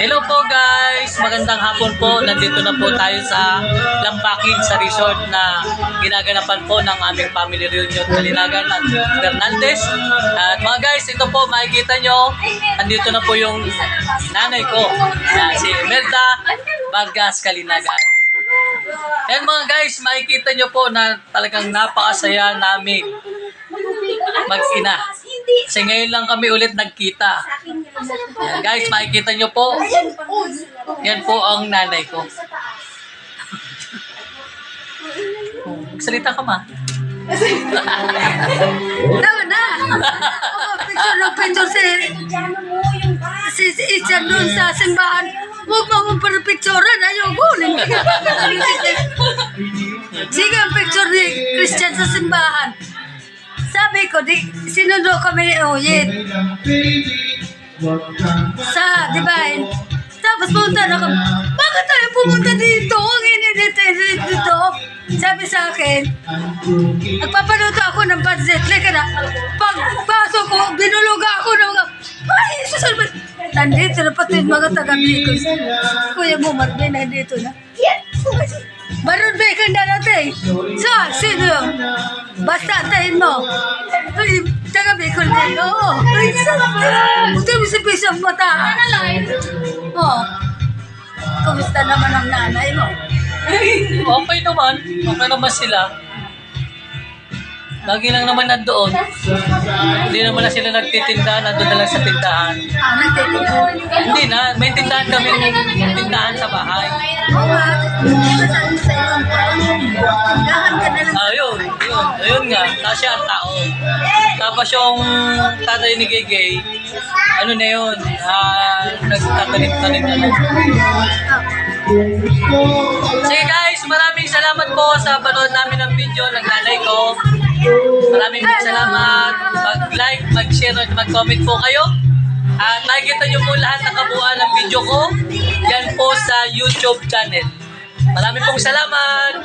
Hello po guys, magandang hapon po. Nandito na po tayo sa Lambakin sa resort na ginaganapan po ng aming family reunion Kalinagan at Bernaldez. At mga guys, ito po makikita nyo, nandito na po yung nanay ko na si Imelda Vargas Kalinagan. And mga guys, makikita nyo po na talagang napakasaya namin mag-ina. Kasi ngayon lang kami ulit nagkita. Yan, guys, makikita nyo po. Yan po ang nanay ko. Salita ka ma. Tama na. Picture si Isan doon sa simbahan. Huwag mo akong picturean. Ayoko. Sige ang picture ni Christian sa simbahan. Sabi ko, sinundo kami ni Oyen sa Divine. Tapos pumunta na kami, bakit tayo pumunta dito? Ang init dito. Sabi sa akin, nagpapaluto ako ng budget. Like na, pagpasok ko, binuluga ako ng ay, susalman. Nandito na pati yung mga taga-Bicol. Kuya mo, Marvin, nandito na. Baron ba kang darating? Sino yun? Basta antayin mo. Ay, taga-Bicol din. Oo. Ay, buti mo si Pisang mata. Oo. Kumusta naman ang nanay mo? Okay naman. Okay naman sila. Lagi lang naman nandoon. Hindi naman na sila nagtitinda. Nandoon na lang sa tindahan. Nagtitinda. Hindi na. May tindahan kami. Tindahan sa bahay. Oo nga. Masabi sa ibang tao. Tindahan ka na lang. Ayun. Ayun nga. Kasi ang tao. Tapos yung tatay ni Gege, ano na yun? Nagtatanim-tanim na lang. Sige guys, maraming salamat po sa panood namin ng video ng nanay ko. Maraming salamat. Mag-like, mag-share, at mag-comment po kayo. At nakikita nyo po lahat ng kabuuan ng video ko. Yan po sa YouTube channel. Maraming pong salamat.